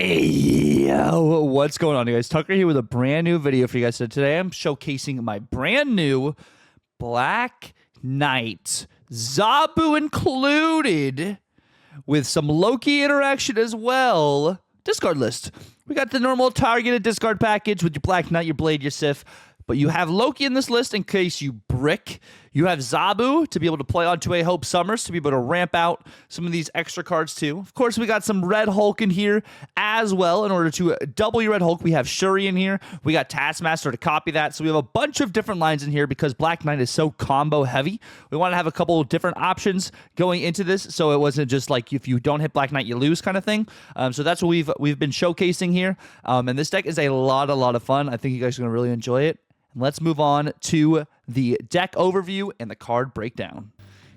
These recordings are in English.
Hey, what's going on, you guys? Tucker here with a brand new video for you guys. So today I'm showcasing my brand new Black Knight, ZABU included, with some Loki interaction as well. Discard list. We got the normal targeted discard package with your Black Knight, your Blade, your Sif. But you have Loki in this list in case you brick. You have ZABU to be able to play onto a Hope Summers to be able to ramp out some of these extra cards too. Of course, we got some Red Hulk in here as well. In order to double your Red Hulk, we have Shuri in here. We got Taskmaster to copy that. So we have a bunch of different lines in here because Black Knight is so combo heavy. We want to have a couple of different options going into this, so it wasn't just like if you don't hit Black Knight, you lose kind of thing. So that's what we've been showcasing here. And this deck is a lot of fun. I think you guys are going to really enjoy it. Let's move on to the deck overview and the card breakdown.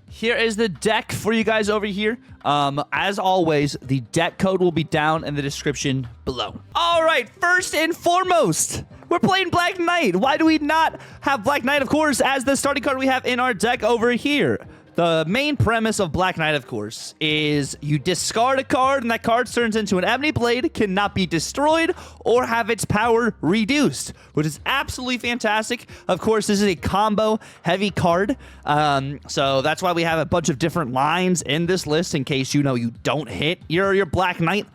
Here is the deck for you guys over here. As always, the deck code will be down in the description below. All right, first and foremost, we're playing Black Knight. Why do we not have Black Knight, of course, as the starting card we have in our deck over here? The main premise of Black Knight, of course, is you discard a card, and that card turns into an Ebony Blade, cannot be destroyed, or have its power reduced, which is absolutely fantastic. Of course, this is a combo-heavy card, so that's why we have a bunch of different lines in this list in case, you know, you don't hit your Black Knight.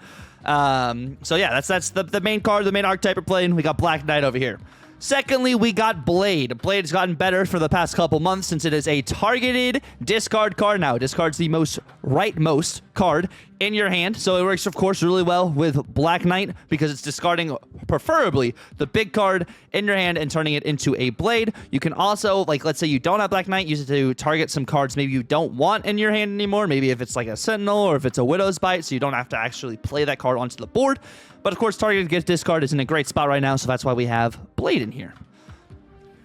So yeah, that's the main card, the main archetype we're playing. We got Black Knight over here. Secondly, we got Blade. Blade has gotten better for the past couple months since it is a targeted discard card now. It discards the rightmost card in your hand. So it works, of course, really well with Black Knight because it's discarding preferably the big card in your hand and turning it into a Blade. You can also, like, let's say you don't have Black Knight, use it to target some cards maybe you don't want in your hand anymore. Maybe if it's like a Sentinel or if it's a Widow's Bite, so you don't have to actually play that card onto the board. But of course, targeted discard is in a great spot right now, so that's why we have Blade in here.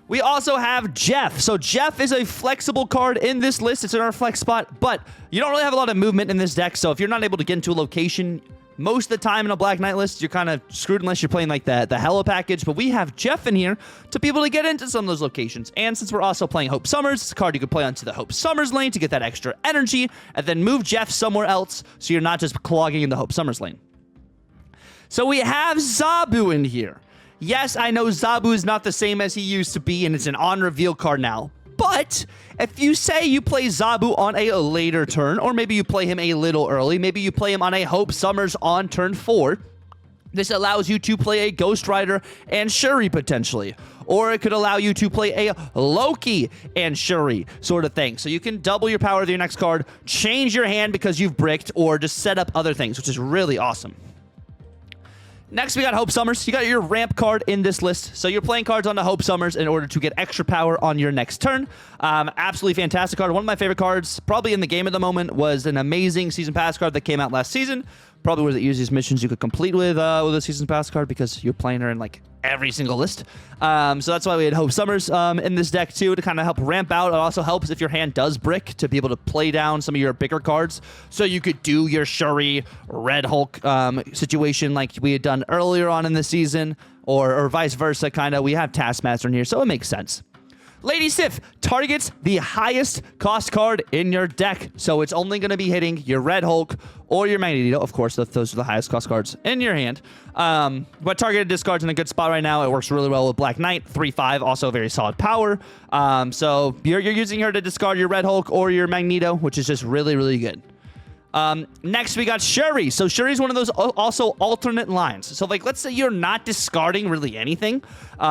We also have Jeff. So Jeff is a flexible card in this list. It's in our flex spot, but you don't really have a lot of movement in this deck. So if you're not able to get into a location most of the time in a Black Knight list, you're kind of screwed unless you're playing like the Hella package. But we have Jeff in here to be able to get into some of those locations. And since we're also playing Hope Summers, it's a card you can play onto the Hope Summers lane to get that extra energy and then move Jeff somewhere else so you're not just clogging in the Hope Summers lane. So we have ZABU in here. Yes, I know ZABU is not the same as he used to be, and it's an on-reveal card now. But if you say you play ZABU on a later turn, or maybe you play him a little early, maybe you play him on a Hope Summers on turn 4, this allows you to play a Ghost Rider and Shuri potentially. Or it could allow you to play a Loki and Shuri sort of thing. So you can double your power with your next card, change your hand because you've bricked, or just set up other things, which is really awesome. Next, we got Hope Summers. You got your ramp card in this list. So you're playing cards on the Hope Summers in order to get extra power on your next turn. Absolutely fantastic card. One of my favorite cards, probably in the game at the moment, was an amazing Season Pass card that came out last season. Probably one of the easiest missions you could complete with a Season Pass card because you're playing her in like every single list. So that's why we had Hope Summers in this deck too, to kind of help ramp out. It also helps if your hand does brick to be able to play down some of your bigger cards. So you could do your Shuri Red Hulk situation like we had done earlier on in the season, or vice versa kind of. We have Taskmaster in here, so it makes sense. Lady Sif targets the highest cost card in your deck, so it's only going to be hitting your Red Hulk or your Magneto. Of course, those are the highest cost cards in your hand. But targeted discard's in a good spot right now. It works really well with Black Knight, 3/5, also very solid power. So you're using her to discard your Red Hulk or your Magneto, which is just really good. Next, we got Shuri. So Shuri's one of those also alternate lines. So like, let's say you're not discarding really anything.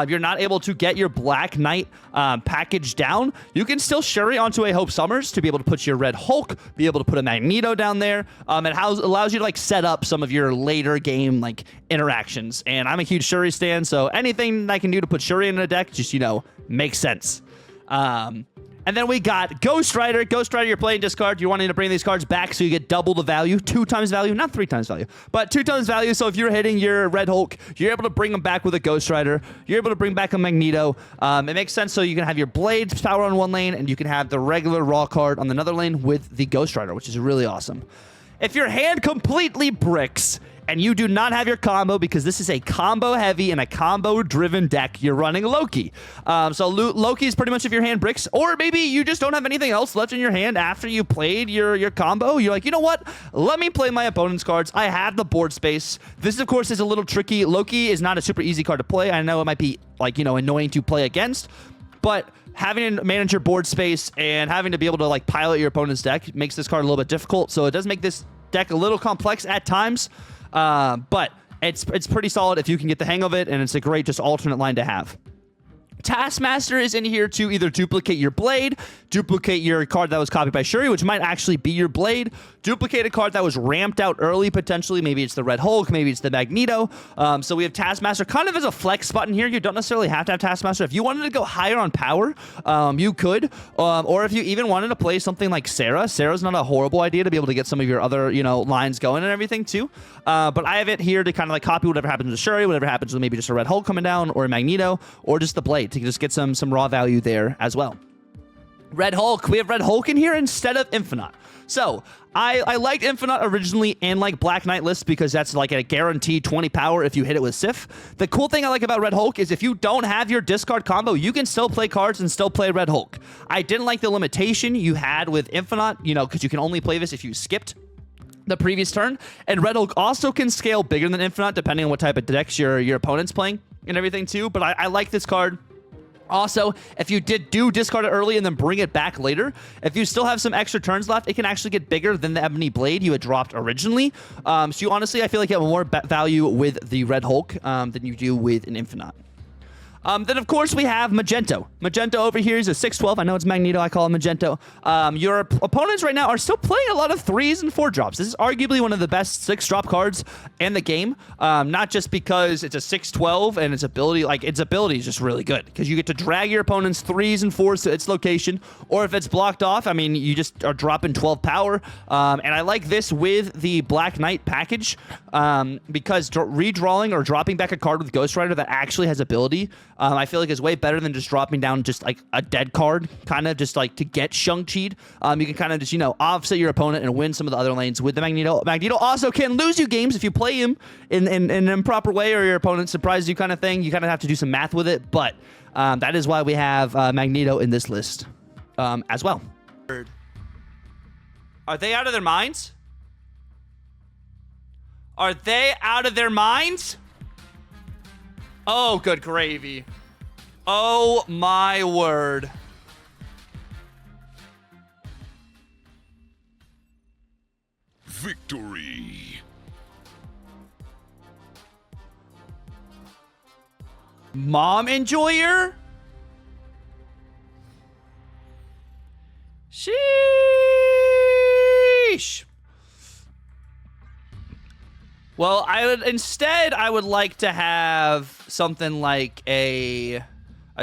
You're not able to get your Black Knight package down. You can still Shuri onto a Hope Summers to be able to put your Red Hulk, be able to put a Magneto down there. It allows you to like set up some of your later game like interactions. And I'm a huge Shuri stan, so anything I can do to put Shuri in a deck just, you know, makes sense. And then we got Ghost Rider. Ghost Rider, you're playing discard. You're wanting to bring these cards back so you get double the value, 2 times value, not 3 times value, but 2 times value. So if you're hitting your Red Hulk, you're able to bring them back with a Ghost Rider. You're able to bring back a Magneto. It makes sense so you can have your Blades power on one lane and you can have the regular raw card on another lane with the Ghost Rider, which is really awesome. If your hand completely bricks and you do not have your combo because this is a combo heavy and a combo driven deck, you're running Loki. So Loki is pretty much if your hand bricks, or maybe you just don't have anything else left in your hand after you played your combo. You're like, you know what? Let me play my opponent's cards. I have the board space. This, of course, is a little tricky. Loki is not a super easy card to play. I know it might be like, you know, annoying to play against, but having to manage your board space and having to be able to like pilot your opponent's deck makes this card a little bit difficult. So it does make this deck a little complex at times, but it's pretty solid if you can get the hang of it, and it's a great just alternate line to have. Taskmaster is in here to either duplicate your blade, duplicate your card that was copied by Shuri, which might actually be your blade, duplicate a card that was ramped out early, potentially. Maybe it's the Red Hulk, maybe it's the Magneto. So we have Taskmaster kind of as a flex button here. You don't necessarily have to have Taskmaster. If you wanted to go higher on power, you could. Or if you even wanted to play something like Sarah. Sarah's not a horrible idea to be able to get some of your other, you know, lines going and everything too. But I have it here to kind of like copy whatever happens with Shuri, whatever happens with maybe just a Red Hulk coming down, or a Magneto, or just the blade to just get some raw value there as well. Red Hulk. We have Red Hulk in here instead of Infinite. So I liked Infinite originally in like Black Knight lists because that's like a guaranteed 20 power if you hit it with Sif. The cool thing I like about Red Hulk is if you don't have your discard combo, you can still play cards and still play Red Hulk. I didn't like the limitation you had with Infinite, you know, because you can only play this if you skipped the previous turn. And Red Hulk also can scale bigger than Infinite depending on what type of decks your opponent's playing and everything too. But I like this card. Also, if you do discard it early and then bring it back later, if you still have some extra turns left, it can actually get bigger than the Ebony Blade you had dropped originally. So you honestly, I feel like you have more value with the Red Hulk than you do with an Infinite. Then, of course, we have Magento. Magento over here is a 6/12. I know it's Magneto. I call it Magento. Your opponents right now are still playing a lot of 3s and 4 drops. This is arguably one of the best 6-drop cards in the game. Not just because it's a 6/12 and its ability is just really good because you get to drag your opponent's 3s and 4s to its location, or if it's blocked off, I mean, you just are dropping 12 power. And I like this with the Black Knight package because redrawing or dropping back a card with Ghost Rider that actually has ability, I feel like is way better than just dropping down just like a dead card, kind of just like to get Shang-Chi'd. You can kind of just, you know, offset your opponent and win some of the other lanes with the Magneto. Magneto also can lose you games if you play him in an improper way or your opponent surprises you kind of thing. You kind of have to do some math with it, but that is why we have Magneto in this list as well. Are they out of their minds? Are they out of their minds? Oh, good gravy. Oh, my word. Victory. Mom enjoyer? Sheesh. Well, I would like to have something like a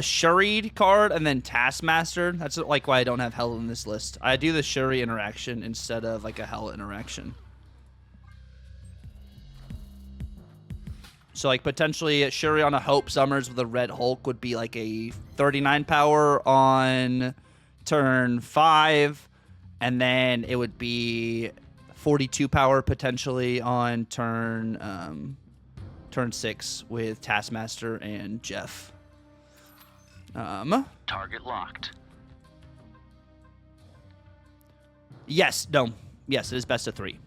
Shuri card and then Taskmaster. That's like why I don't have Hell in this list. I do the Shuri interaction instead of like a Hell interaction. So like potentially Shuri on a Hope Summers with a Red Hulk would be like a 39 power on turn 5, and then it would be 42 power potentially on turn 6 with Taskmaster and Jeff. Target locked. Yes, no. Yes, it is best of 3.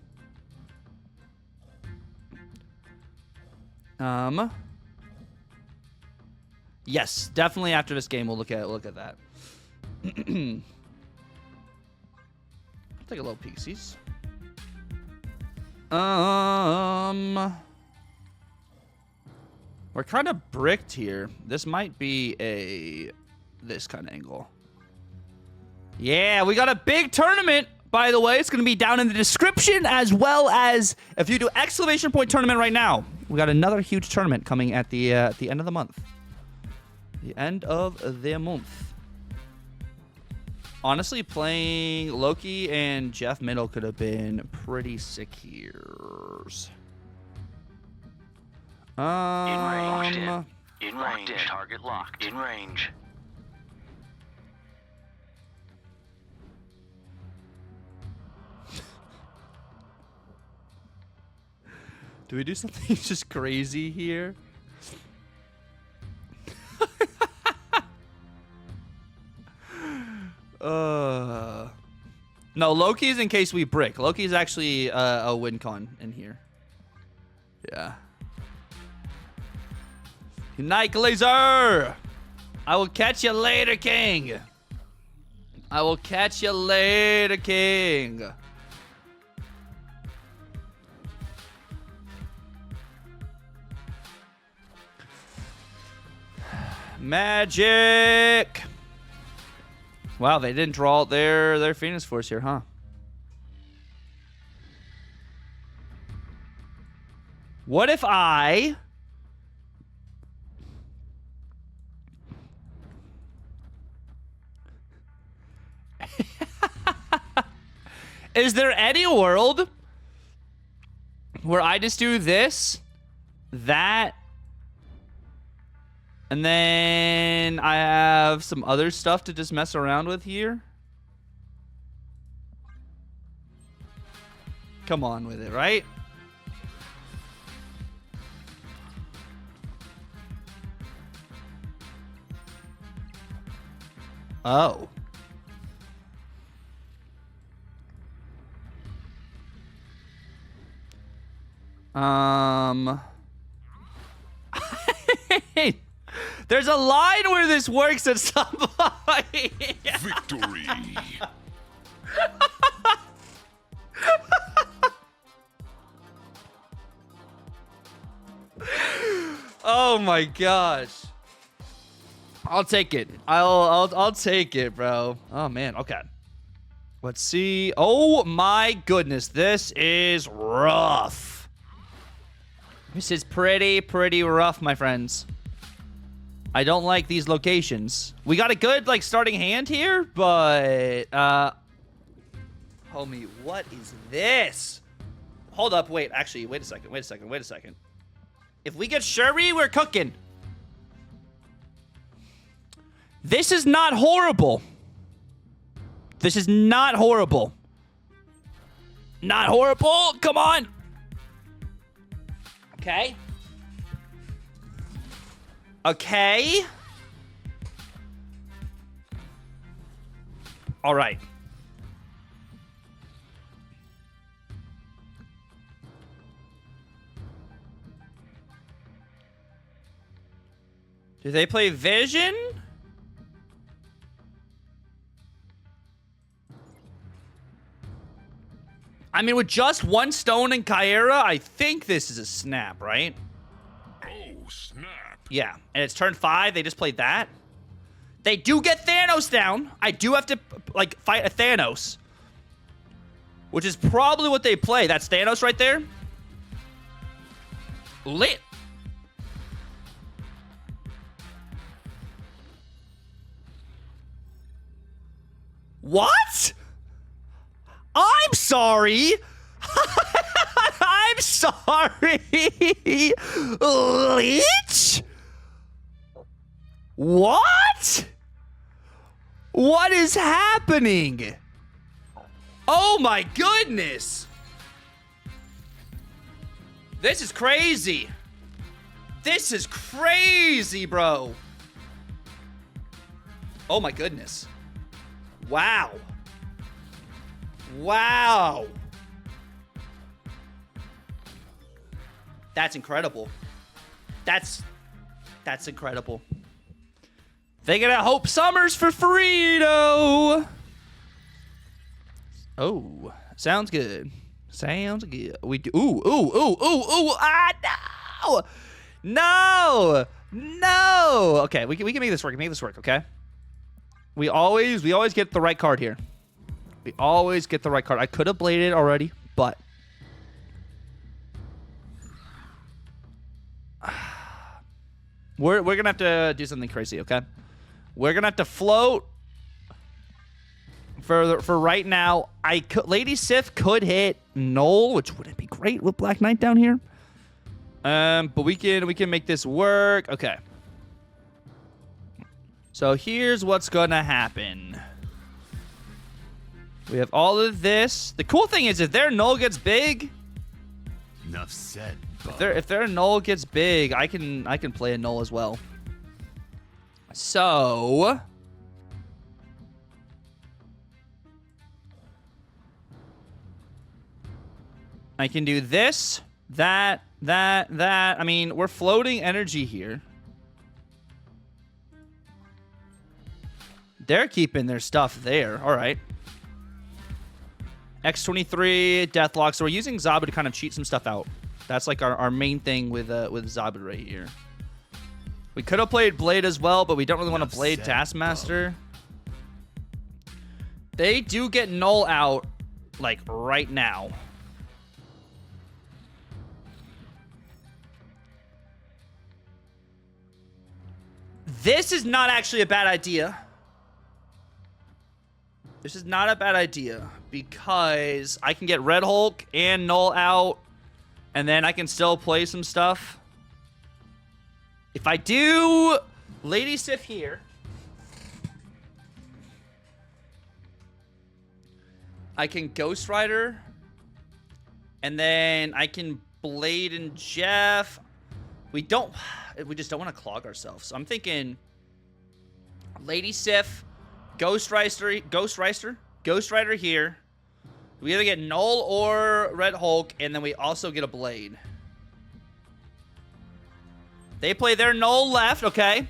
Yes, definitely after this game we'll look at that. Take a little peeksies. We're kind of bricked here. This might be this kind of angle. Yeah, we got a big tournament, by the way. It's going to be down in the description, as well as if you do exclamation point tournament right now. We got another huge tournament coming at the end of the month. The end of the month. Honestly, playing Loki and Jeff Middle could have been pretty sick here. In range. Target locked. In range. Do we do something just crazy here? No, Loki's in case we brick. Loki's actually a win con in here. Yeah. Night Laser! I will catch you later, King. I will catch you later, King. Magic! Wow, they didn't draw out their Phoenix Force here, huh? What if I... Is there any world where I just do this, that, and then I have some other stuff to just mess around with here? Come on with it, right? Oh. There's a line where this works at some point. Victory. Oh my gosh. I'll take it. I'll take it, bro. Oh man. Okay. Let's see. Oh my goodness. This is rough. This is pretty rough, my friends. I don't like these locations. We got a good, like, starting hand here, but, homie, what is this? Hold up, wait, actually, wait a second. If we get Shuri, we're cooking. This is not horrible. This is not horrible. Not horrible, come on. Okay. Okay. All right. Do they play Vision? I mean, with just one stone and Kyra, I think this is a snap, right? Oh, snap. Yeah, and it's turn 5. They just played that. They do get Thanos down. I do have to, like, fight a Thanos. Which is probably what they play. That's Thanos right there. Lit. What? I'm sorry. I'm sorry. Leech? What? What is happening? Oh my goodness. This is crazy. This is crazy, bro. Oh my goodness. Wow. Wow. That's incredible. That's incredible. They gonna hope Summers for Frito. Oh, sounds good. Sounds good. We do. Ooh. Ah, no. No. No. Okay, we can make this work. Make this work. Okay. We always get the right card here. We always get the right card. I could have bladed already, but we're gonna have to do something crazy. Okay. We're gonna have to float for right now. Lady Sif could hit Null, which wouldn't be great with Black Knight down here. But we can make this work. Okay. So here's what's gonna happen. We have all of this. The cool thing is if their Null gets big. Enough said. bub. If their null gets big, I can play a null as well. So I can do this, that. I mean, we're floating energy here. They're keeping their stuff there. All right. X23, Deathlock. So we're using ZABU to kind of cheat some stuff out. That's like our main thing with ZABU right here. We could have played Blade as well, but we don't really want to Blade Taskmaster. They do get null out, like, right now. This is not actually a bad idea. This is not a bad idea because I can get Red Hulk and null out, and then I can still play some stuff. If I do Lady Sif here, I can Ghost Rider, and then I can Blade and Jeff. We just don't want to clog ourselves. So I'm thinking Lady Sif, Ghost Rider here. We either get null or Red Hulk, and then we also get a Blade. They play their null left, okay.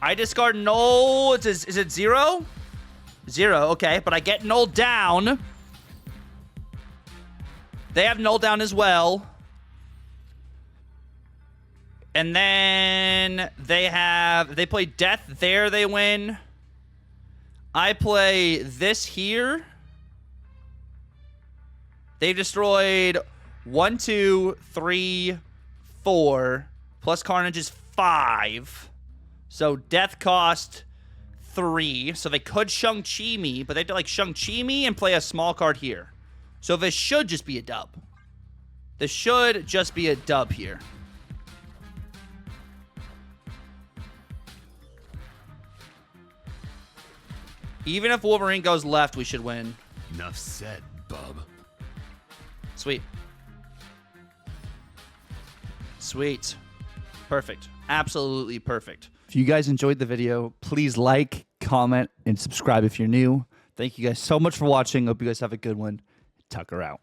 I discard null. Is it 0? 0, okay. But I get null down. They have null down as well. And then they play death there, they win. I play this here. They've destroyed 1, 2, 3, 4. Plus Carnage is 5. So death cost 3. So they could Shang-Chi me, but they have to like Shang-Chi me and play a small card here. So this should just be a dub. This should just be a dub here. Even if Wolverine goes left, we should win. Enough said, bub. Sweet. Sweet. Perfect. Absolutely perfect. If you guys enjoyed the video, please like, comment, and subscribe if you're new. Thank you guys so much for watching. Hope you guys have a good one. Tucker out.